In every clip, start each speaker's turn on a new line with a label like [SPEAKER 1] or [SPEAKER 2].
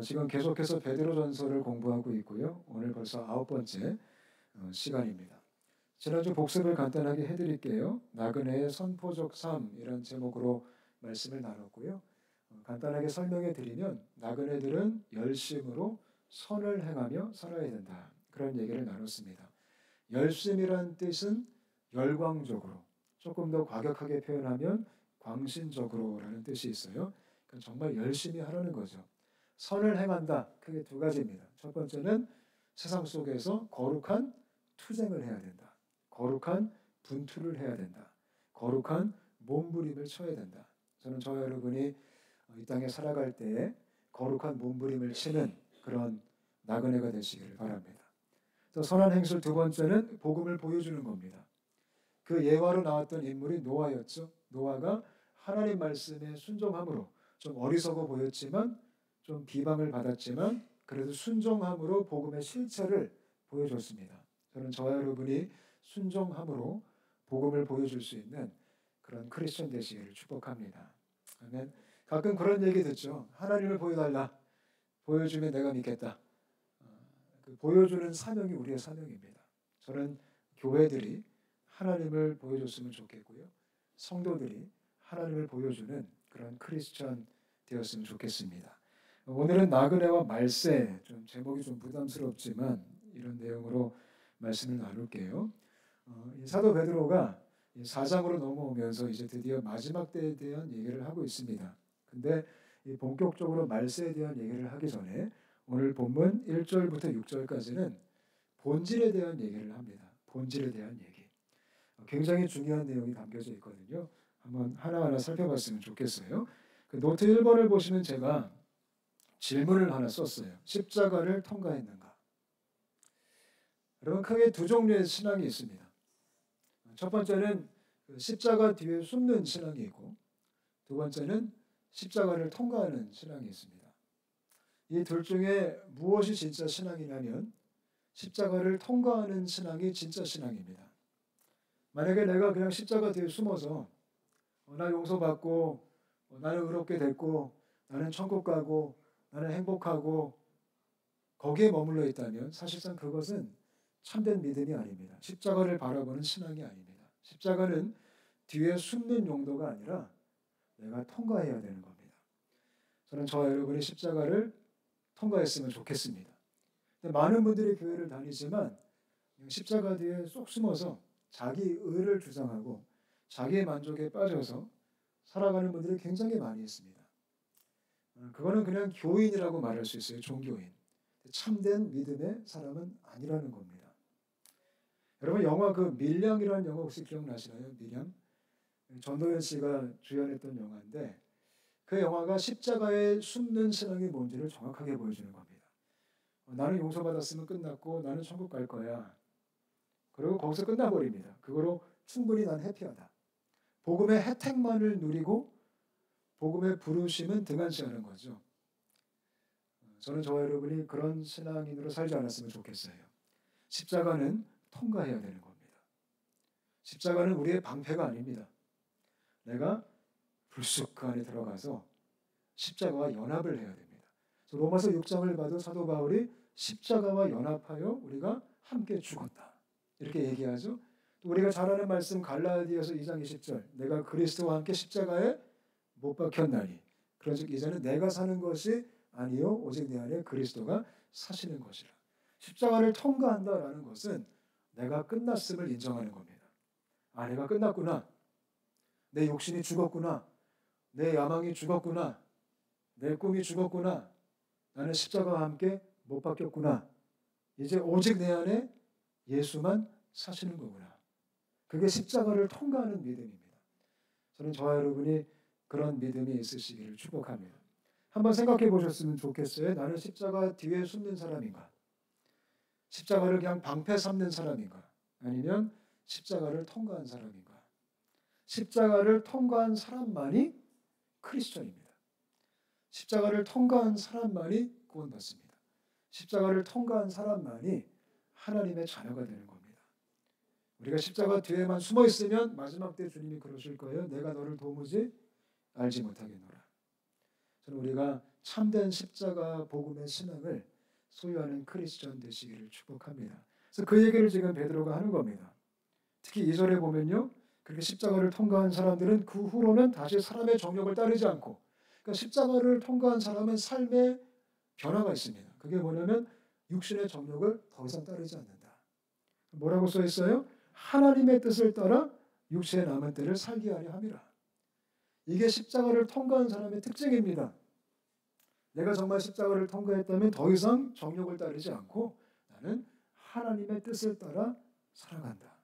[SPEAKER 1] 지금 계속해서 베드로전서를 공부하고 있고요. 오늘 벌써 9번째 시간입니다. 지난주 복습을 간단하게 해드릴게요. 나그네의 선포적 삶이란 제목으로 말씀을 나눴고요. 간단하게 설명해 드리면 나그네들은 열심으로 선을 행하며 살아야 된다. 그런 얘기를 나눴습니다. 열심이란 뜻은 열광적으로, 조금 더 과격하게 표현하면 광신적으로라는 뜻이 있어요. 그러니까 정말 열심히 하라는 거죠. 선을 행한다. 크게 두 가지입니다. 첫 번째는 세상 속에서 거룩한 투쟁을 해야 된다. 거룩한 분투를 해야 된다. 거룩한 몸부림을 쳐야 된다. 저는 저와 여러분이 이 땅에 살아갈 때에 거룩한 몸부림을 치는 그런 나그네가 되시기를 바랍니다. 또 선한 행실 두 번째는 복음을 보여주는 겁니다. 그 예화로 나왔던 인물이 노아였죠. 노아가 하나님 말씀에 순종함으로 좀 어리석어 보였지만 좀 비방을 받았지만 그래도 순종함으로 복음의 실체를 보여줬습니다. 저는 저와 여러분이 순종함으로 복음을 보여줄 수 있는 그런 크리스천 되시기를 축복합니다. 아멘. 가끔 그런 얘기 듣죠. 하나님을 보여달라. 보여주면 내가 믿겠다. 그 보여주는 사명이 우리의 사명입니다. 저는 교회들이 하나님을 보여줬으면 좋겠고요. 성도들이 하나님을 보여주는 그런 크리스천 되었으면 좋겠습니다. 오늘은 나그네와 말세, 좀 제목이 좀 부담스럽지만 이런 내용으로 말씀을 나눌게요. 사도 베드로가 4장으로 넘어오면서 이제 드디어 마지막 때에 대한 얘기를 하고 있습니다. 근데 본격적으로 말세에 대한 얘기를 하기 전에 오늘 본문 1절부터 6절까지는 본질에 대한 얘기를 합니다. 본질에 대한 얘기. 굉장히 중요한 내용이 담겨져 있거든요. 한번 하나하나 살펴봤으면 좋겠어요. 그 노트 1번을 보시면 제가 질문을 하나 썼어요. 십자가를 통과했는가? 여러분, 크게 두 종류의 신앙이 있습니다. 첫 번째는 십자가 뒤에 숨는 신앙이 있고, 두 번째는 십자가를 통과하는 신앙이 있습니다. 이 둘 중에 무엇이 진짜 신앙이냐면 십자가를 통과하는 신앙이 진짜 신앙입니다. 만약에 내가 그냥 십자가 뒤에 숨어서 나 용서받고 나는 의롭게 됐고 나는 천국 가고 나는 행복하고 거기에 머물러 있다면 사실상 그것은 참된 믿음이 아닙니다. 십자가를 바라보는 신앙이 아닙니다. 십자가는 뒤에 숨는 용도가 아니라 내가 통과해야 되는 겁니다. 저는 저와 여러분이 십자가를 통과했으면 좋겠습니다. 근데 많은 분들이 교회를 다니지만 십자가 뒤에 쏙 숨어서 자기 의를 주장하고 자기의 만족에 빠져서 살아가는 분들이 굉장히 많이 있습니다. 그거는 그냥 교인이라고 말할 수 있어요. 종교인. 참된 믿음의 사람은 아니라는 겁니다. 여러분, 영화 그 밀양이라는 영화 혹시 기억나시나요? 밀양? 전도연 씨가 주연했던 영화인데 그 영화가 십자가에 숨는 신앙이 뭔지를 정확하게 보여주는 겁니다. 나는 용서받았으면 끝났고 나는 천국 갈 거야. 그리고 거기서 끝나버립니다. 그거로 충분히 난 해피하다. 복음의 혜택만을 누리고 복음의 부르심은 등한시하는 거죠. 저는 저와 여러분이 그런 신앙인으로 살지 않았으면 좋겠어요. 십자가는 통과해야 되는 겁니다. 십자가는 우리의 방패가 아닙니다. 내가 불쑥 그 안에 들어가서 십자가와 연합을 해야 됩니다. 로마서 6장을 봐도 사도 바울이 십자가와 연합하여 우리가 함께 죽었다. 이렇게 얘기하죠. 또 우리가 잘 아는 말씀 갈라디아서 2장 20절 내가 그리스도와 함께 십자가에 못 박혔나니 그런즉 이제는 내가 사는 것이 아니요 오직 내 안에 그리스도가 사시는 것이라. 십자가를 통과한다라는 것은 내가 끝났음을 인정하는 겁니다. 아, 내가 끝났구나. 내 욕심이 죽었구나. 내 야망이 죽었구나. 내 꿈이 죽었구나. 나는 십자가와 함께 못 박혔구나. 이제 오직 내 안에 예수만 사시는 거구나. 그게 십자가를 통과하는 믿음입니다. 저는 저와 여러분이 그런 믿음이 있으시기를 축복합니다. 한번 생각해 보셨으면 좋겠어요. 나는 십자가 뒤에 숨는 사람인가? 십자가를 그냥 방패 삼는 사람인가? 아니면 십자가를 통과한 사람인가? 십자가를 통과한 사람만이 크리스천입니다. 십자가를 통과한 사람만이 구원받습니다. 십자가를 통과한 사람만이 하나님의 자녀가 되는 겁니다. 우리가 십자가 뒤에만 숨어 있으면 마지막 때 주님이 그러실 거예요. 내가 너를 도무지 알지 못하겠노라. 저는 우리가 참된 십자가 복음의 신앙을 소유하는 크리스천 되시기를 축복합니다. 그래서 그 얘기를 지금 베드로가 하는 겁니다. 특히 2절에 보면요. 그렇게 십자가를 통과한 사람들은 그 후로는 다시 사람의 정욕을 따르지 않고, 그러니까 십자가를 통과한 사람은 삶의 변화가 있습니다. 그게 뭐냐면 육신의 정욕을 더 이상 따르지 않는다. 뭐라고 써 있어요? 하나님의 뜻을 따라 육체의 남은 때를 살게 하려 함이라. 이게 십자가를 통과한 사람의 특징입니다. 내가 정말 십자가를 통과했다면 더 이상 정욕을 따르지 않고 나는 하나님의 뜻을 따라 살아간다.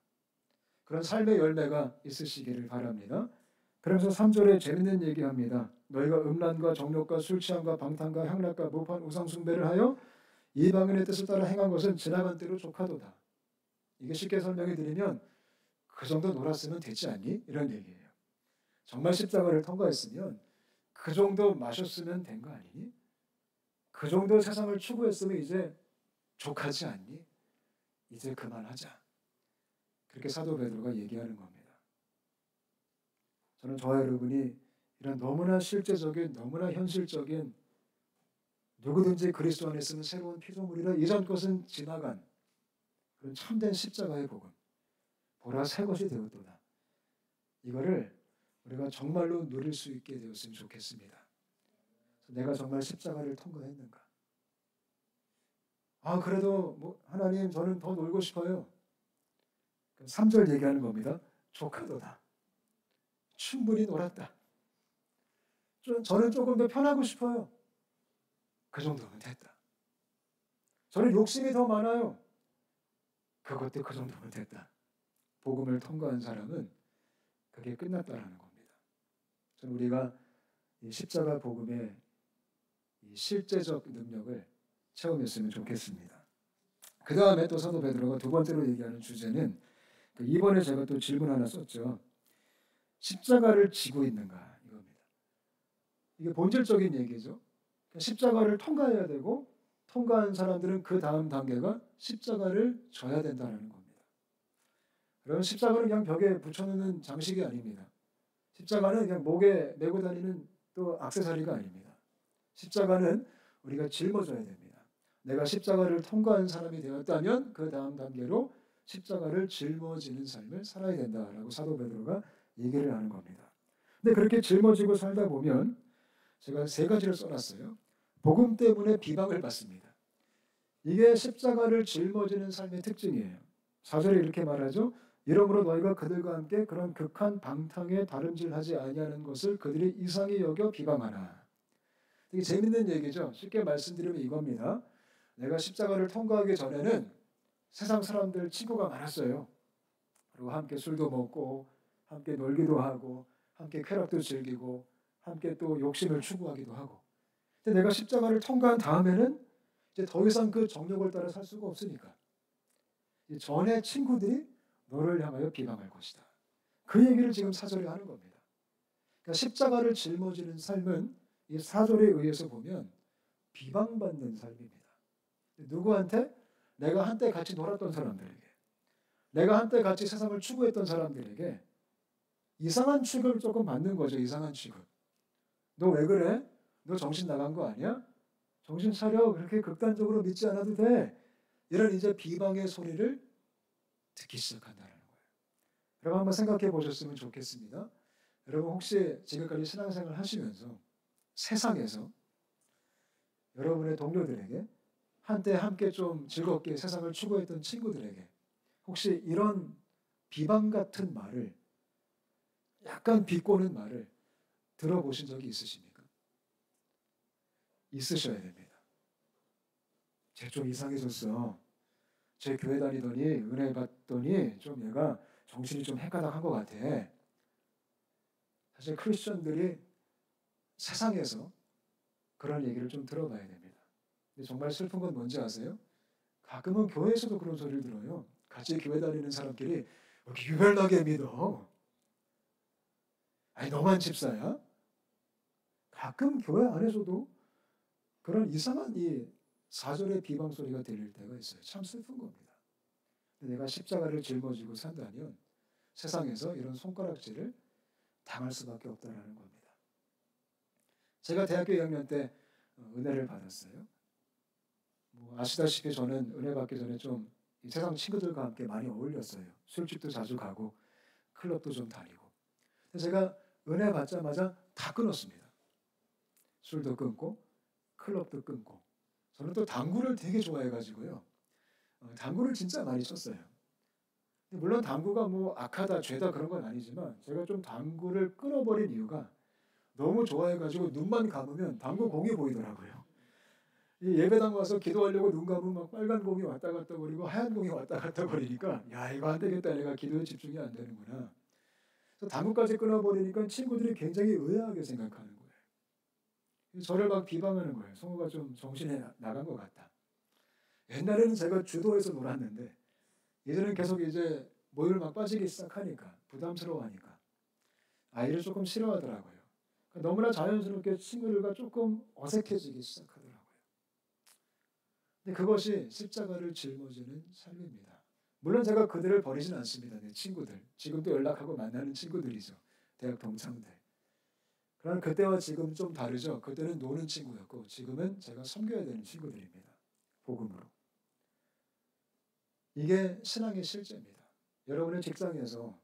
[SPEAKER 1] 그런 삶의 열매가 있으시기를 바랍니다. 그러면서 3절에 재밌는 얘기합니다. 너희가 음란과 정욕과 술 취함과 방탕과 향락과 무판 우상 숭배를 하여 이방인의 뜻을 따라 행한 것은 지나간 때로 족하도다. 이게 쉽게 설명해 드리면 그 정도 놀았으면 되지 않니? 이런 얘기예요. 정말 십자가를 통과했으면 그 정도 마셨으면 된 거 아니니? 그 정도 세상을 추구했으면 이제 족하지 않니? 이제 그만하자. 그렇게 사도 베드로가 얘기하는 겁니다. 저는 저와 여러분이 이런 너무나 실제적인, 너무나 현실적인 누구든지 그리스도 안에 있으면 새로운 피조물이라 이전 것은 지나간 그런 참된 십자가의 복음, 보라 새 것이 되었도다. 이거를 우리가 정말로 누릴 수 있게 되었으면 좋겠습니다. 내가 정말 십자가를 통과했는가? 그래도 하나님 저는 더 놀고 싶어요. 3절 얘기하는 겁니다. 족하도다. 충분히 놀았다. 저는 조금 더 편하고 싶어요. 그 정도면 됐다. 저는 욕심이 더 많아요. 그것도 그 정도면 됐다. 복음을 통과한 사람은 그게 끝났다라는 겁니다. 저는 우리가 이 십자가 복음의 이 실제적 능력을 체험했으면 좋겠습니다. 그 다음에 또 사도 베드로가 두 번째로 얘기하는 주제는 이번에 제가 또 질문 하나 썼죠. 십자가를 지고 있는가 이겁니다. 이게 본질적인 얘기죠. 십자가를 통과해야 되고 통과한 사람들은 그 다음 단계가 십자가를 져야 된다는 겁니다. 여러분 십자가는 그냥 벽에 붙여놓는 장식이 아닙니다. 십자가는 그냥 목에 메고 다니는 또 액세서리가 아닙니다. 십자가는 우리가 짊어져야 됩니다. 내가 십자가를 통과한 사람이 되었다면 그 다음 단계로 십자가를 짊어지는 삶을 살아야 된다라고 사도 베드로가 얘기를 하는 겁니다. 근데 그렇게 짊어지고 살다 보면 제가 세 가지를 써놨어요. 복음 때문에 비방을 받습니다. 이게 십자가를 짊어지는 삶의 특징이에요. 4절에 이렇게 말하죠. 이러므로 너희가 그들과 함께 그런 극한 방탕에 다름질하지 아니하는 것을 그들이 이상히 여겨 비방하나. 되게 재밌는 얘기죠. 쉽게 말씀드리면 이겁니다. 내가 십자가를 통과하기 전에는 세상 사람들 친구가 많았어요. 그리고 함께 술도 먹고 함께 놀기도 하고 함께 쾌락도 즐기고 함께 또 욕심을 추구하기도 하고. 근데 내가 십자가를 통과한 다음에는 이제 더 이상 그 정욕을 따라 살 수가 없으니까 전에 친구들이 너를 향하여 비방할 것이다. 그 얘기를 지금 4절에 하는 겁니다. 그러니까 십자가를 짊어지는 삶은 이 4절에 의해서 보면 비방받는 삶입니다. 누구한테? 내가 한때 같이 놀았던 사람들에게, 내가 한때 같이 세상을 추구했던 사람들에게 이상한 취급을 조금 받는 거죠. 이상한 취급. 너 왜 그래? 너 정신 나간 거 아니야? 정신 차려. 그렇게 극단적으로 믿지 않아도 돼. 이런 이제 비방의 소리를 듣기 시작한다는 거예요. 여러분 한번 생각해 보셨으면 좋겠습니다. 여러분 혹시 지금까지 신앙생활 하시면서 세상에서 여러분의 동료들에게 한때 함께 좀 즐겁게 세상을 추구했던 친구들에게 혹시 이런 비방 같은 말을, 약간 비꼬는 말을 들어보신 적이 있으십니까? 있으셔야 됩니다. 쟤 좀 이상해졌어. 쟤 교회 다니더니 은혜 받더니 좀 얘가 정신이 좀 헷가닥한 것 같아. 사실 크리스천들이 세상에서 그런 얘기를 좀 들어봐야 됩니다. 근데 정말 슬픈 건 뭔지 아세요? 가끔은 교회에서도 그런 소리를 들어요. 같이 교회 다니는 사람끼리 유별나게 믿어. 아니 너만 집사야? 가끔 교회 안에서도 그런 이상한 이 4절의 비방 소리가 들릴 때가 있어요. 참 슬픈 겁니다. 내가 십자가를 짊어지고 산다면 세상에서 이런 손가락질을 당할 수밖에 없다는 겁니다. 제가 대학교 2학년 때 은혜를 받았어요. 뭐 아시다시피 저는 은혜 받기 전에 좀 이 세상 친구들과 함께 많이 어울렸어요. 술집도 자주 가고 클럽도 좀 다니고. 그래서 제가 은혜 받자마자 다 끊었습니다. 술도 끊고 클럽도 끊고. 저는 또 당구를 되게 좋아해가지고요. 당구를 진짜 많이 쳤어요. 물론 당구가 뭐 악하다 죄다 그런 건 아니지만 제가 좀 당구를 끊어버린 이유가 너무 좋아해가지고 눈만 감으면 당구 공이 보이더라고요. 이 예배당 와서 기도하려고 눈 감으면 막 빨간 공이 왔다 갔다 거리고 하얀 공이 왔다 갔다 거리니까 야 이거 안 되겠다, 내가 기도에 집중이 안 되는구나. 그래서 당구까지 끊어버리니까 친구들이 굉장히 의아하게 생각하는 거예요. 저를 막 비방하는 거예요. 성우가 좀 정신이 나간 것 같다. 옛날에는 제가 주도해서 놀았는데 이제는 계속 이제 모유를 막 빠지기 시작하니까 부담스러워하니까 아이를 조금 싫어하더라고요. 그러니까 너무나 자연스럽게 친구들과 조금 어색해지기 시작하더라고요. 근데 그것이 십자가를 짊어지는 삶입니다. 물론 제가 그들을 버리진 않습니다. 내 친구들, 지금도 연락하고 만나는 친구들이죠. 대학 동창들. 그러나 그때와 지금 좀 다르죠. 그때는 노는 친구였고 지금은 제가 섬겨야 되는 친구들입니다. 복음으로. 이게 신앙의 실제입니다. 여러분의 직장에서,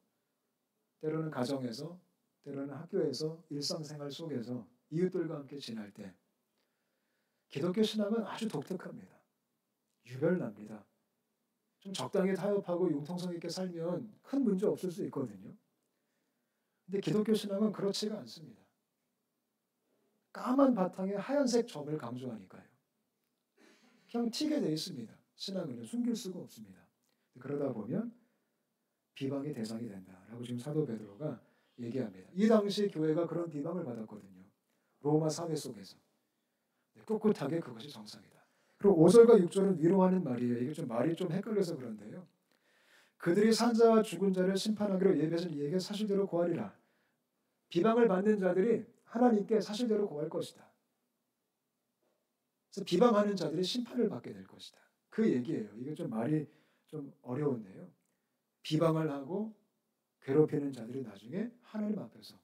[SPEAKER 1] 때로는 가정에서, 때로는 학교에서, 일상생활 속에서 이웃들과 함께 지낼 때 기독교 신앙은 아주 독특합니다. 유별납니다. 좀 적당히 타협하고 융통성 있게 살면 큰 문제 없을 수 있거든요. 근데 기독교 신앙은 그렇지가 않습니다. 까만 바탕에 하얀색 점을 강조하니까요. 그냥 튀게 돼 있습니다. 신앙은 숨길 수가 없습니다. 그러다 보면 비방의 대상이 된다라고 지금 사도 베드로가 얘기합니다. 이 당시 교회가 그런 비방을 받았거든요. 로마 사회 속에서. 꿋꿋하게 그것이 정상이다. 그리고 5절과 6절은 위로하는 말이에요. 이게 좀 말이 좀 헷갈려서 그런데요. 그들이 산자와 죽은 자를 심판하기로 예배하신 이에게 사실대로 고하리라. 비방을 받는 자들이 하나님께 사실대로 고할 것이다. 그래서 비방하는 자들이 심판을 받게 될 것이다. 그 얘기예요. 이게 좀 말이 좀 어려운데요. 비방을 하고 괴롭히는 자들이 나중에 하나님 앞에서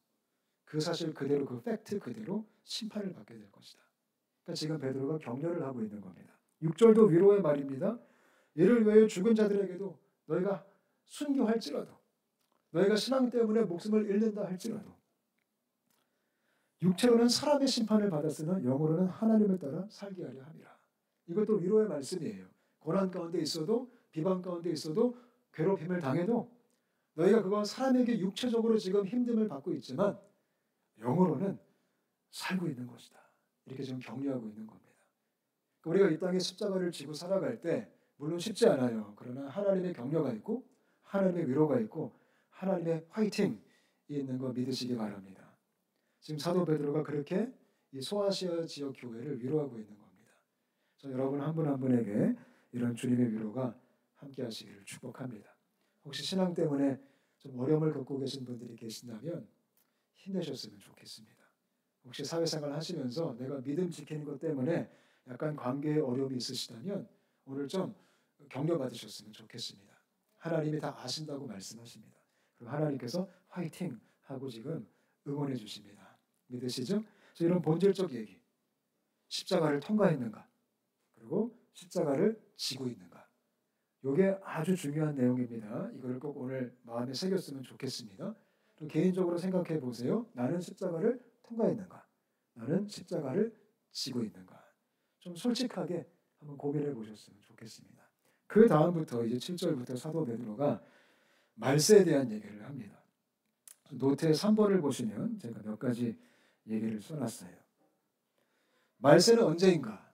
[SPEAKER 1] 그 사실 그대로, 그 팩트 그대로 심판을 받게 될 것이다. 그러니까 지금 베드로가 격려를 하고 있는 겁니다. 6절도 위로의 말입니다. 이를 위하여 죽은 자들에게도 너희가 순교할지라도, 너희가 신앙 때문에 목숨을 잃는다 할지라도, 육체로는 사람의 심판을 받았으나 영으로는 하나님을 따라 살게 하려 함이라. 이것도 위로의 말씀이에요. 고난 가운데 있어도, 비방 가운데 있어도, 괴롭힘을 당해도 너희가 그건 사람에게 육체적으로 지금 힘듦을 받고 있지만 영으로는 살고 있는 것이다. 이렇게 지금 격려하고 있는 겁니다. 우리가 이 땅에 십자가를 지고 살아갈 때 물론 쉽지 않아요. 그러나 하나님의 격려가 있고 하나님의 위로가 있고 하나님의 화이팅이 있는 거 믿으시기 바랍니다. 지금 사도 베드로가 그렇게 이 소아시아 지역 교회를 위로하고 있는 겁니다. 저 여러분 한 분 한 분에게 이런 주님의 위로가 함께 하시기를 축복합니다. 혹시 신앙 때문에 좀 어려움을 겪고 계신 분들이 계신다면 힘내셨으면 좋겠습니다. 혹시 사회생활 하시면서 내가 믿음 지키는 것 때문에 약간 관계에 어려움이 있으시다면 오늘 좀 격려받으셨으면 좋겠습니다. 하나님이 다 아신다고 말씀하십니다. 그리고 하나님께서 화이팅 하고 지금 응원해 주십니다. 믿으시죠? 그래서 이런 본질적 얘기, 십자가를 통과했는가, 그리고 십자가를 지고 있는가, 이게 아주 중요한 내용입니다. 이걸 꼭 오늘 마음에 새겼으면 좋겠습니다. 개인적으로 생각해 보세요. 나는 십자가를 통과했는가? 나는 십자가를 지고 있는가? 좀 솔직하게 한번 고민해 보셨으면 좋겠습니다. 그 다음부터 이제 7절부터 사도 베드로가 말세에 대한 얘기를 합니다. 노트에 3번을 보시면 제가 몇 가지 얘기를 써놨어요. 말세는 언제인가?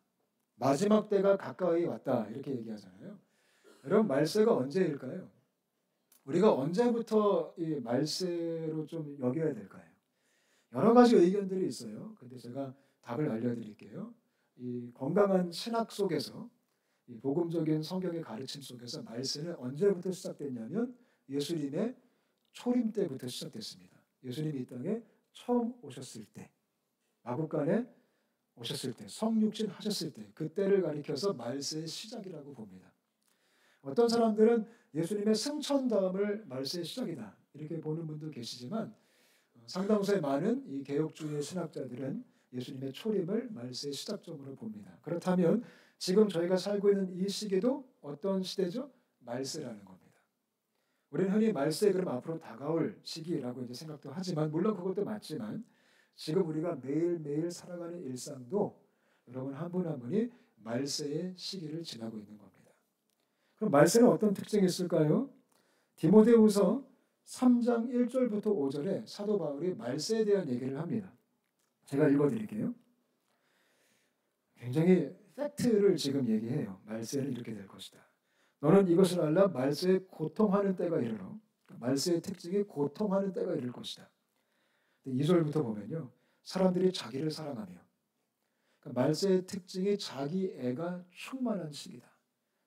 [SPEAKER 1] 마지막 때가 가까이 왔다 이렇게 얘기하잖아요. 여러분 말세가 언제일까요? 우리가 언제부터 이 말세로 좀 여겨야 될까요? 여러 가지 의견들이 있어요. 근데 제가 답을 알려드릴게요. 이 건강한 신학 속에서, 이 복음적인 성경의 가르침 속에서 말세는 언제부터 시작됐냐면 예수님의 초림 때부터 시작됐습니다. 예수님이 이 땅에 처음 오셨을 때, 마국간에 오셨을 때, 성육신 하셨을 때, 그때를 가리켜서 말세의 시작이라고 봅니다. 어떤 사람들은 예수님의 승천 다음을 말세의 시작이다 이렇게 보는 분도 계시지만 상당수의 많은 이 개혁주의 신학자들은 예수님의 초림을 말세의 시작점으로 봅니다. 그렇다면 지금 저희가 살고 있는 이 시기도 어떤 시대죠? 말세라는 겁니다. 우리는 흔히 말세 그럼 앞으로 다가올 시기라고 이제 생각도 하지만 물론 그것도 맞지만 지금 우리가 매일매일 살아가는 일상도 여러분 한 분 한 분이 말세의 시기를 지나고 있는 겁니다. 그럼 말세는 어떤 특징이 있을까요? 디모데후서 3장 1절부터 5절에 사도 바울이 말세에 대한 얘기를 합니다. 제가 읽어드릴게요. 굉장히 팩트를 지금 얘기해요. 말세는 이렇게 될 것이다. 너는 이것을 알라. 말세에 고통하는 때가 이르러. 말세의 특징이 고통하는 때가 이를 것이다. 2절부터 보면요. 사람들이 자기를 사랑하며. 말세의 특징이 자기 애가 충만한 시기다.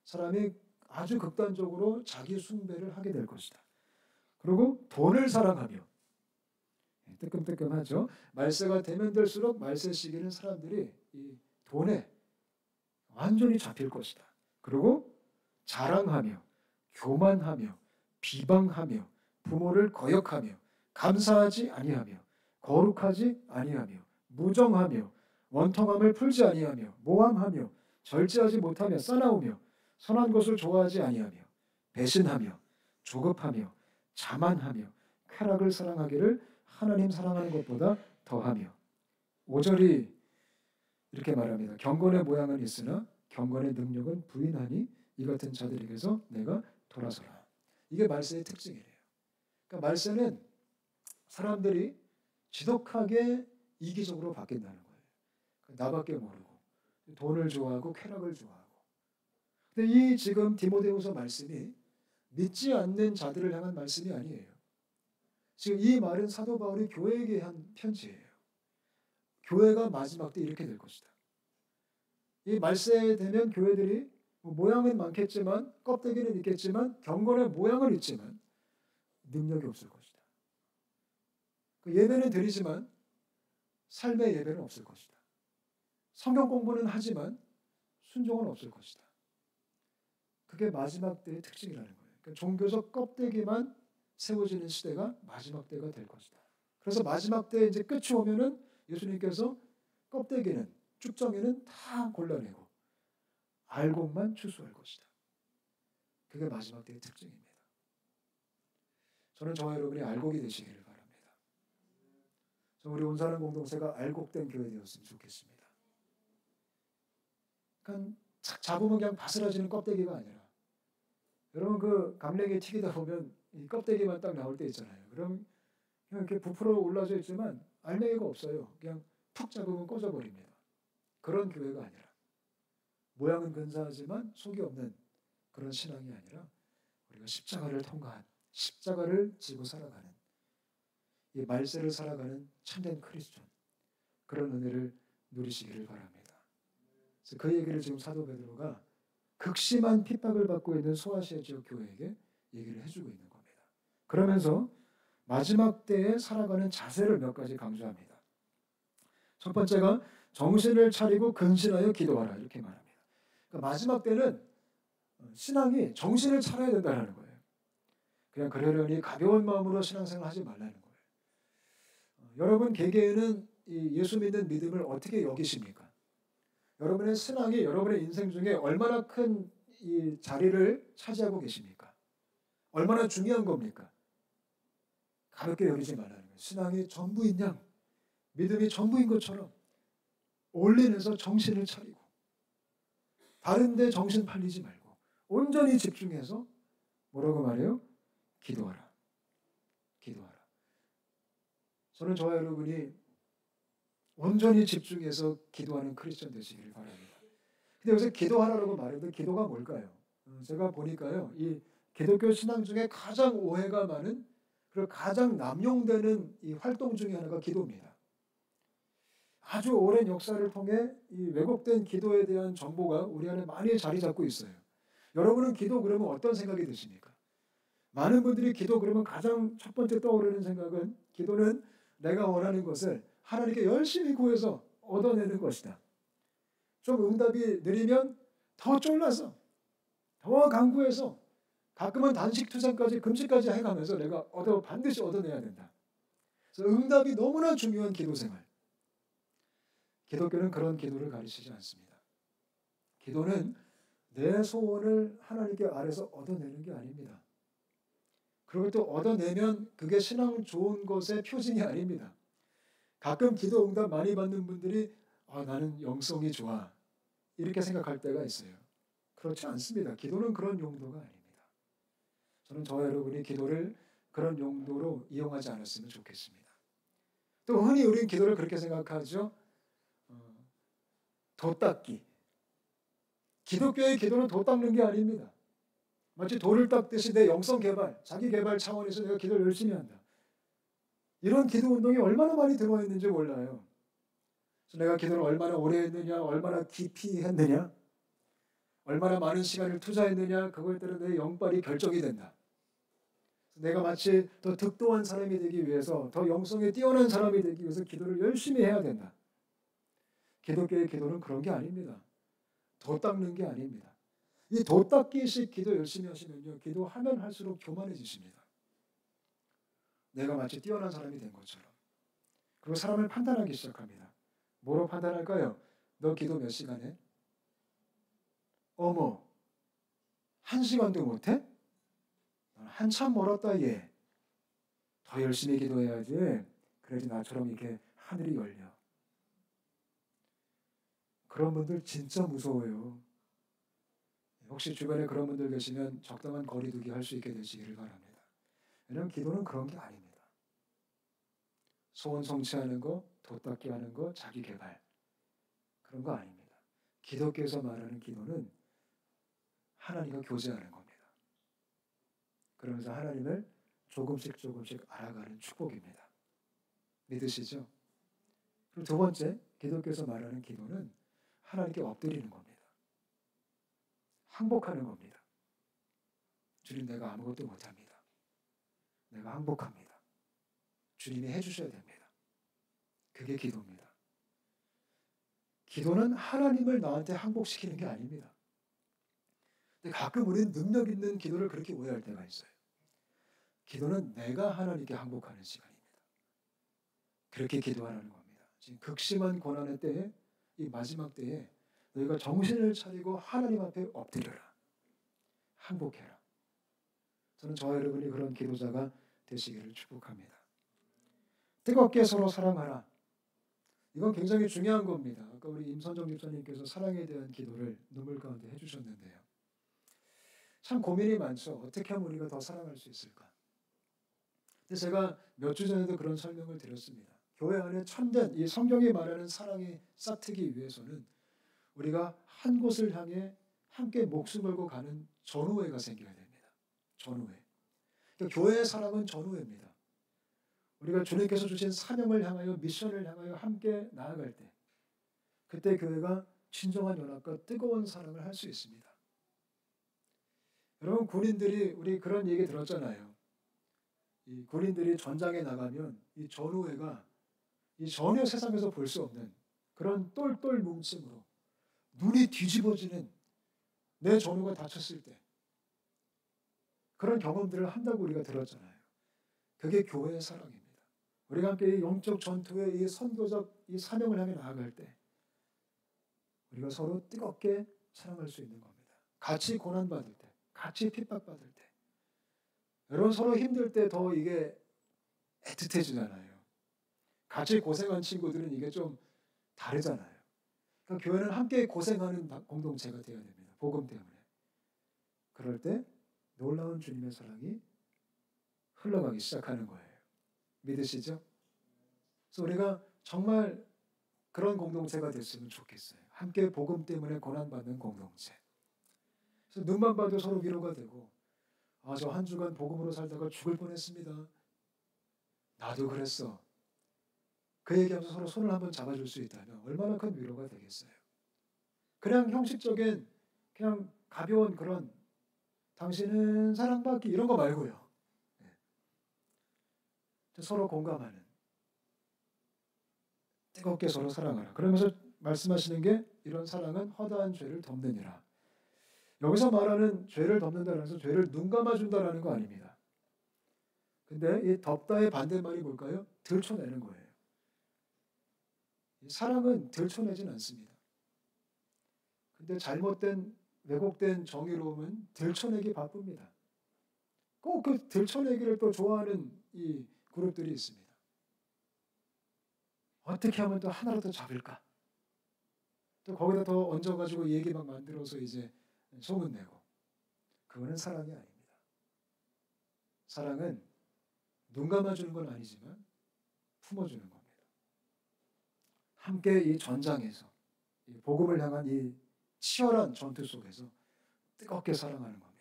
[SPEAKER 1] 사람이 아주 극단적으로 자기 숭배를 하게 될 것이다. 그리고 돈을 사랑하며. 뜨끔뜨끔하죠. 말세가 되면 될수록 말세 시기는 사람들이 이 돈에 완전히 잡힐 것이다. 그리고 자랑하며 교만하며 비방하며 부모를 거역하며 감사하지 아니하며 거룩하지 아니하며 무정하며 원통함을 풀지 아니하며 모함하며 절제하지 못하며 싸나우며 선한 것을 좋아하지 아니하며 배신하며 조급하며 자만하며 쾌락을 사랑하기를 하나님 사랑하는 것보다 더하며 5절이 이렇게 말합니다. 경건의 모양은 있으나 경건의 능력은 부인하니 이 같은 자들에게서 내가 돌아서라. 이게 말세의 특징이래요. 그러니까 말세는 사람들이 지독하게 이기적으로 바뀐다는 거예요. 나밖에 모르고 돈을 좋아하고 쾌락을 좋아하고. 근데 이 지금 디모데후서 말씀이 믿지 않는 자들을 향한 말씀이 아니에요. 지금 이 말은 사도 바울이 교회에게 한 편지예요. 교회가 마지막 때 이렇게 될 것이다. 이 말세 되면 교회들이 모양은 많겠지만 껍데기는 있겠지만 경건의 모양은 있지만 능력이 없을 것이다. 예배는 드리지만 삶의 예배는 없을 것이다. 성경 공부는 하지만 순종은 없을 것이다. 그게 마지막 때의 특징이라는 거예요. 그러니까 종교적 껍데기만 세워지는 시대가 마지막 때가 될 것이다. 그래서 마지막 때 이제 끝이 오면은 예수님께서 껍데기는 쭉정이는 다 골라내고 알곡만 추수할 것이다. 그게 마지막 때의 특징입니다. 저는 저와 여러분이 알곡이 되시기를 바랍니다. 우리 온사람 공동체가 알곡된 교회 되었으면 좋겠습니다. 그러니까 착 잡으면 그냥 바스라지는 껍데기가 아니라 여러분 그 감랭이 튀기다 보면 이 껍데기만 딱 나올 때 있잖아요. 그럼 그냥 이렇게 부풀어 올라져 있지만 알맹이가 없어요. 그냥 푹 잡으면 꺼져버립니다. 그런 교회가 아니라 모양은 근사하지만 속이 없는 그런 신앙이 아니라 우리가 십자가를 통과한 십자가를 지고 살아가는 이 말세를 살아가는 참된 크리스천 그런 은혜를 누리시기를 바랍니다. 그래서 그 얘기를 지금 사도 베드로가 극심한 핍박을 받고 있는 소아시아 지역 교회에게 얘기를 해주고 있는 겁니다. 그러면서 마지막 때에 살아가는 자세를 몇 가지 강조합니다. 첫 번째가 정신을 차리고 근신하여 기도하라 이렇게 말합니다. 그러니까 마지막 때는 신앙이 정신을 차려야 된다는 거예요. 그냥 그러려니 가벼운 마음으로 신앙생활 하지 말라는 거예요. 여러분 개개인은 이 예수 믿는 믿음을 어떻게 여기십니까? 여러분의 신앙이 여러분의 인생 중에 얼마나 큰 이 자리를 차지하고 계십니까? 얼마나 중요한 겁니까? 가볍게 여기지 말라는 거예요. 신앙이 전부인 양, 믿음이 전부인 것처럼 올인해서 정신을 차리고 다른 데 정신 팔리지 말고 온전히 집중해서 뭐라고 말해요? 기도하라. 기도하라. 저는 저와 여러분이 온전히 집중해서 기도하는 크리스천 되시기를 바랍니다. 근데 요새 기도하라고 말했는데 기도가 뭘까요? 제가 보니까요. 이 기독교 신앙 중에 가장 오해가 많은 그리고 가장 남용되는 이 활동 중에 하나가 기도입니다. 아주 오랜 역사를 통해 이 왜곡된 기도에 대한 정보가 우리 안에 많이 자리 잡고 있어요. 여러분은 기도 그러면 어떤 생각이 드십니까? 많은 분들이 기도 그러면 가장 첫 번째 떠오르는 생각은 기도는 내가 원하는 것을 하나님께 열심히 구해서 얻어내는 것이다. 좀 응답이 느리면 더 쫄라서 더 강구해서 가끔은 단식 투쟁까지 금식까지 해가면서 내가 반드시 얻어내야 된다. 그래서 응답이 너무나 중요한 기도 생활. 기독교는 그런 기도를 가르치지 않습니다. 기도는 내 소원을 하나님께 아래서 얻어내는 게 아닙니다. 그리고 또 얻어내면 그게 신앙 좋은 것의 표징이 아닙니다. 가끔 기도 응답 많이 받는 분들이 나는 영성이 좋아 이렇게 생각할 때가 있어요. 그렇지 않습니다. 기도는 그런 용도가 아닙니다. 저는 저와 여러분이 기도를 그런 용도로 이용하지 않았으면 좋겠습니다. 또 흔히 우리는 기도를 그렇게 생각하죠. 도 닦기. 기독교의 기도는 도 닦는 게 아닙니다. 마치 돌을 닦듯이 내 영성 개발, 자기 개발 차원에서 내가 기도를 열심히 한다. 이런 기도 운동이 얼마나 많이 들어와 있는지 몰라요. 그래서 내가 기도를 얼마나 오래 했느냐, 얼마나 깊이 했느냐, 얼마나 많은 시간을 투자했느냐, 그거에 따라 내 영빨이 결정이 된다. 내가 마치 더 득도한 사람이 되기 위해서, 더 영성에 뛰어난 사람이 되기 위해서 기도를 열심히 해야 된다. 기독교의 기도는 그런 게 아닙니다. 도 닦는 게 아닙니다. 이 도 닦기식 기도 열심히 하시면요, 기도하면 할수록 교만해지십니다. 내가 마치 뛰어난 사람이 된 것처럼. 그리고 사람을 판단하기 시작합니다. 뭐로 판단할까요? 너 기도 몇 시간 해? 어머, 1시간도 못해? 한참 멀었다 얘. 더 열심히 기도해야지. 그래야지 나처럼 이렇게 하늘이 열려. 그런 분들 진짜 무서워요. 혹시 주변에 그런 분들 계시면 적당한 거리두기 할 수 있게 되시기를 바랍니다. 왜냐하면 기도는 그런 게 아닙니다. 소원 성취하는 거, 도 닦기 하는 거, 자기 개발 그런 거 아닙니다. 기독교에서 말하는 기도는 하나님과 교제하는 겁니다. 그러면서 하나님을 조금씩 알아가는 축복입니다. 믿으시죠? 그리고 두 번째, 기독교에서 말하는 기도는 하나님께 엎드리는 겁니다. 항복하는 겁니다. 주님, 내가 아무것도 못합니다. 내가 항복합니다. 주님이 해주셔야 됩니다. 그게 기도입니다. 기도는 하나님을 나한테 항복시키는 게 아닙니다. 근데 가끔 우리는 능력 있는 기도를 그렇게 오해할 때가 있어요. 기도는 내가 하나님께 항복하는 시간입니다. 그렇게 기도하라는 겁니다. 지금 극심한 고난의 때에, 이 마지막 때에 너희가 정신을 차리고 하나님 앞에 엎드려라. 항복해라. 저는 저와 여러분이 그런 기도자가 되시기를 축복합니다. 뜨겁게 서로 사랑하라. 이건 굉장히 중요한 겁니다. 아까 우리 임선정 집사님께서 사랑에 대한 기도를 눈물 가운데 해주셨는데요. 참 고민이 많죠. 어떻게 하면 우리가 더 사랑할 수 있을까? 근데 제가 몇 주 전에도 그런 설명을 드렸습니다. 교회 안에 참된 이 성경이 말하는 사랑이 싹트기 위해서는 우리가 한 곳을 향해 함께 목숨 걸고 가는 전우회가 생겨야 됩니다. 전우회. 그러니까 교회의 사랑은 전우회입니다. 우리가 주님께서 주신 사명을 향하여 미션을 향하여 함께 나아갈 때 그때 교회가 진정한 연합과 뜨거운 사랑을 할 수 있습니다. 여러분 군인들이 우리 그런 얘기 들었잖아요. 이 군인들이 전장에 나가면 이 전우회가 이 전혀 세상에서 볼 수 없는 그런 똘똘 뭉침으로 눈이 뒤집어지는 내 전우가 다쳤을 때 그런 경험들을 한다고 우리가 들었잖아요. 그게 교회의 사랑입니다. 우리가 함께 이 영적 전투의 이 선교적 이 사명을 향해 나아갈 때 우리가 서로 뜨겁게 사랑할 수 있는 겁니다. 같이 고난받을 때, 같이 핍박받을 때 여러분 서로 힘들 때 더 이게 애틋해지잖아요. 같이 고생한 친구들은 이게 좀 다르잖아요. 그러니까 교회는 함께 고생하는 공동체가 되어야 됩니다. 복음 때문에. 그럴 때 놀라운 주님의 사랑이 흘러가기 시작하는 거예요. 믿으시죠? 그래서 우리가 정말 그런 공동체가 됐으면 좋겠어요. 함께 복음 때문에 고난받는 공동체. 그래서 눈만 봐도 서로 위로가 되고 저 한 주간 복음으로 살다가 죽을 뻔했습니다. 나도 그랬어. 그 얘기하면서 서로 손을 한번 잡아줄 수 있다면 얼마나 큰 위로가 되겠어요. 그냥 형식적인 그냥 가벼운 그런 당신은 사랑받기 이런 거 말고요. 서로 공감하는 뜨겁게 서로 사랑하라. 그러면서 말씀하시는 게 이런 사랑은 허다한 죄를 덮느니라. 여기서 말하는 죄를 덮는다는 것은 죄를 눈 감아준다는 거 아닙니다. 근데 이 덮다의 반대말이 뭘까요? 들춰내는 거예요. 사랑은 들춰내진 않습니다. 근데 잘못된 왜곡된 정의로움은 들춰내기 바쁩니다. 꼭 그 들춰내기를 또 좋아하는 이 그룹들이 있습니다. 어떻게 하면 또 하나로 더 잡을까? 또 거기다 더 얹어가지고 얘기 막 만들어서 이제 소문내고. 그거는 사랑이 아닙니다. 사랑은 눈 감아주는 건 아니지만 품어주는 겁니다. 함께 이 전장에서 이 복음을 향한 이 치열한 전투 속에서 뜨겁게 사랑하는 겁니다.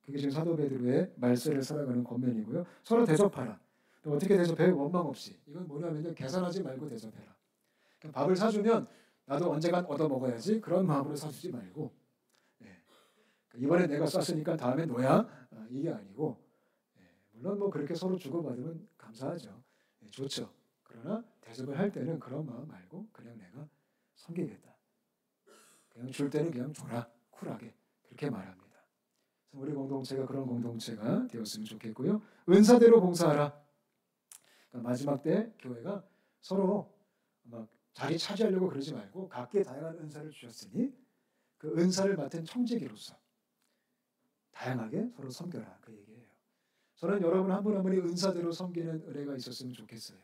[SPEAKER 1] 그게 지금 사도 베드로의 말세를 살아가는 권면이고요. 서로 대접하라. 또 어떻게 대접해? 원망 없이. 이건 뭐냐면요. 계산하지 말고 대접해라. 그러니까 밥을 사주면 나도 언젠간 얻어 먹어야지 그런 마음으로 사주지 말고 이번에 내가 쐈으니까 다음에 너야? 이게 아니고 물론 뭐 그렇게 서로 주고받으면 감사하죠. 좋죠. 그러나 대접을 할 때는 그런 마음 말고 그냥 내가 섬기겠다. 그냥 줄 때는 그냥 줘라. 쿨하게. 그렇게 말합니다. 우리 공동체가 그런 공동체가 되었으면 좋겠고요. 은사대로 봉사하라. 그러니까 마지막 때 교회가 서로 막 자리 차지하려고 그러지 말고 각기 다양한 은사를 주셨으니 그 은사를 맡은 청지기로서 다양하게 서로 섬겨라. 그 얘기예요. 저는 여러분 한 분 한 분이 은사대로 섬기는 은혜가 있었으면 좋겠어요.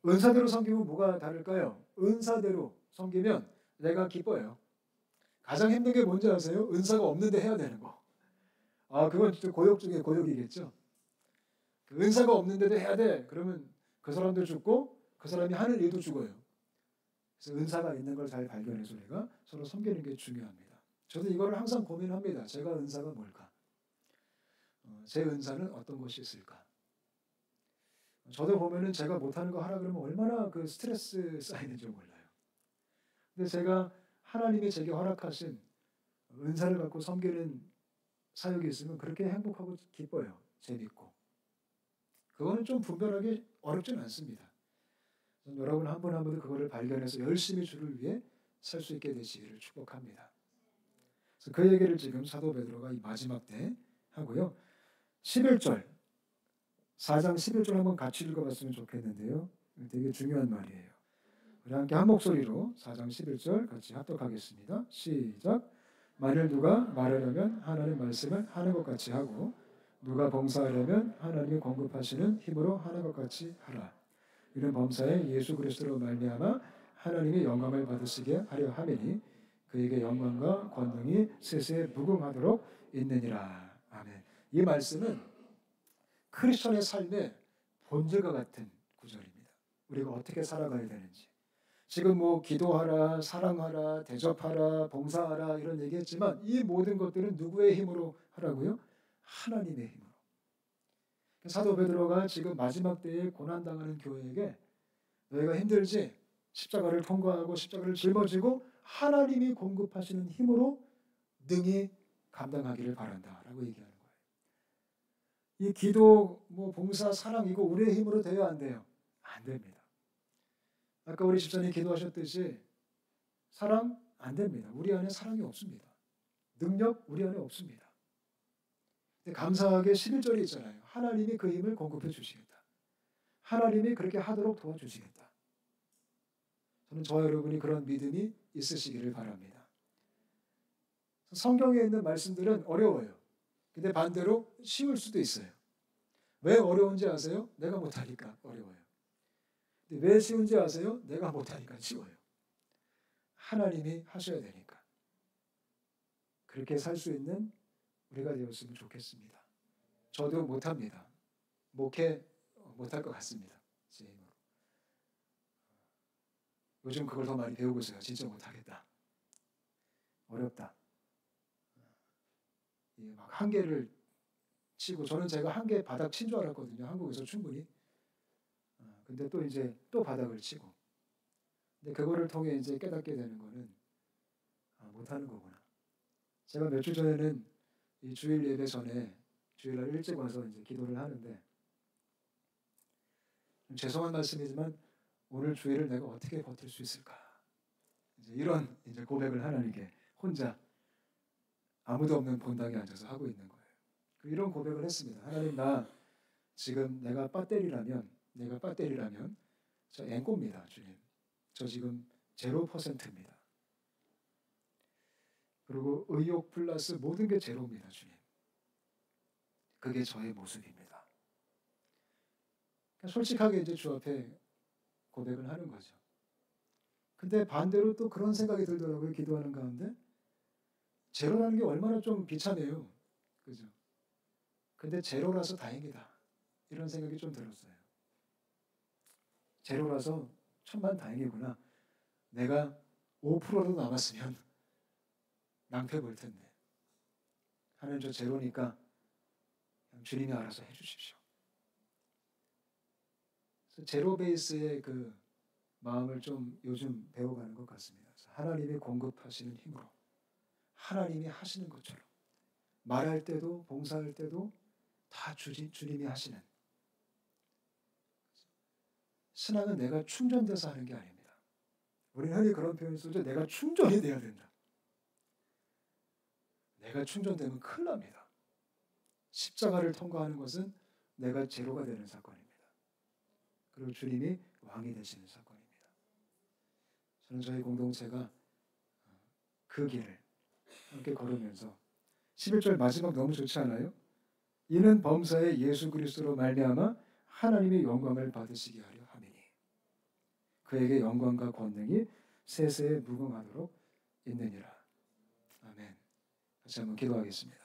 [SPEAKER 1] 은사대로 섬기면 뭐가 다를까요? 은사대로 섬기면 내가 기뻐요. 가장 힘든 게 뭔지 아세요? 은사가 없는데 해야 되는 거. 그건 진짜 고역 중에 고역이겠죠. 그 은사가 없는데도 해야 돼. 그러면 그 사람도 죽고 그 사람이 하는 일도 죽어요. 그래서 은사가 있는 걸 잘 발견해서 우리가 서로 섬기는 게 중요합니다. 저도 이거를 항상 고민합니다. 제가 은사가 뭘까? 제 은사는 어떤 것이 있을까? 저도 보면은 제가 못하는 거 하라 그러면 얼마나 그 스트레스 쌓이는지 몰라요. 근데 제가 하나님이 제게 허락하신 은사를 갖고 섬기는 사역이 있으면 그렇게 행복하고 기뻐요. 재밌고. 그거는 좀 분별하기 어렵진 않습니다. 여러분 한 분 한 분도 그거를 발견해서 열심히 주를 위해 살 수 있게 되시기를 축복합니다. 그래서 그 얘기를 지금 사도 베드로가 이 마지막 때 하고요. 11절 4장 11절 한번 같이 읽어봤으면 좋겠는데요. 되게 중요한 말이에요. 우리 함께 한 목소리로 4장 11절 같이 합독하겠습니다. 시작. 만일 누가 말하려면 하나님 말씀을 하는 것 같이 하고 누가 봉사하려면 하나님이 공급하시는 힘으로 하는 것 같이 하라. 이는 범사에 예수 그리스도로 말미암아 하나님이 영광을 받으시게 하려 함이니 그에게 영광과 권능이 세세에 무궁하도록 있느니라. 아멘. 이 말씀은 크리스천의 삶의 본질과 같은 구절입니다. 우리가 어떻게 살아가야 되는지. 지금 뭐 기도하라, 사랑하라, 대접하라, 봉사하라 이런 얘기했지만 이 모든 것들은 누구의 힘으로 하라고요? 하나님의 힘으로. 사도 베드로가 지금 마지막 때에 고난당하는 교회에게 너희가 힘들지? 십자가를 통과하고 십자가를 짊어지고 하나님이 공급하시는 힘으로 능히 감당하기를 바란다라고 얘기하는 거예요. 이 기도, 뭐 봉사, 사랑 이거 우리의 힘으로 돼야 안 돼요? 안 됩니다. 아까 우리 집사님 기도하셨듯이 사랑 안 됩니다. 우리 안에 사랑이 없습니다. 능력 우리 안에 없습니다. 근데 감사하게 11절에 있잖아요. 하나님이 그 힘을 공급해 주시겠다. 하나님이 그렇게 하도록 도와주시겠다. 저는 저와 여러분이 그런 믿음이 있으시기를 바랍니다. 성경에 있는 말씀들은 어려워요. 근데 반대로 쉬울 수도 있어요. 왜 어려운지 아세요? 내가 못하니까 어려워요. 근데 왜 쉬운지 아세요? 내가 못하니까 쉬워요. 하나님이 하셔야 되니까. 그렇게 살 수 있는 우리가 되었으면 좋겠습니다. 저도 못합니다. 목회 못할 것 같습니다. 제 힘으로. 요즘 그걸 더 많이 배우고 있어요. 진짜 못하겠다. 어렵다. 막 한계를 치고 저는 제가 한계 바닥 친 줄 알았거든요. 한국에서 충분히. 근데 또 이제 또 바닥을 치고. 근데 그거를 통해 이제 깨닫게 되는 거는 못하는 거구나. 제가 몇 주 전에는 이 주일 예배 전에 주일날 일찍 와서 이제 기도를 하는데 좀 죄송한 말씀이지만 오늘 주일을 내가 어떻게 버틸 수 있을까? 이런 이제 고백을 하나님께 혼자 아무도 없는 본당에 앉아서 하고 있는 거예요. 이런 고백을 했습니다. 하나님 나 지금 내가 배터리라면 저 앵꼬입니다. 주님. 저 지금 0%입니다. 그리고 의욕 플러스 모든 게 제로입니다, 주님. 그게 저의 모습입니다. 솔직하게 이제 주 앞에 고백을 하는 거죠. 근데 반대로 또 그런 생각이 들더라고요. 기도하는 가운데 제로라는 게 얼마나 좀 비참해요. 그죠? 근데 제로라서 다행이다. 이런 생각이 좀 들었어요. 제로라서 천만 다행이구나. 내가 5%도 남았으면 낭패 볼 텐데. 하나님 저 제로니까 주님이 알아서 해주십시오. 제로 베이스의 그 마음을 좀 요즘 배워가는 것 같습니다. 하나님이 공급하시는 힘으로 하나님이 하시는 것처럼 말할 때도 봉사할 때도 다 주님이 하시는, 신앙은 내가 충전돼서 하는 게 아닙니다. 우리는 흔히 그런 표현을 쓰죠. 내가 충전이 돼야 된다. 내가 충전되면 큰일 납니다. 십자가를 통과하는 것은 내가 제로가 되는 사건입니다. 그리고 주님이 왕이 되시는 사건입니다. 저는 저희 공동체가 그 길을 함께 걸으면서 11절 마지막 너무 좋지 않아요? 이는 범사의 예수 그리스도로 말미암아 하나님의 영광을 받으시게 하려 함이니 그에게 영광과 권능이 세세에 무궁하도록 있느니라. 아멘. 같이 한번 기도하겠습니다.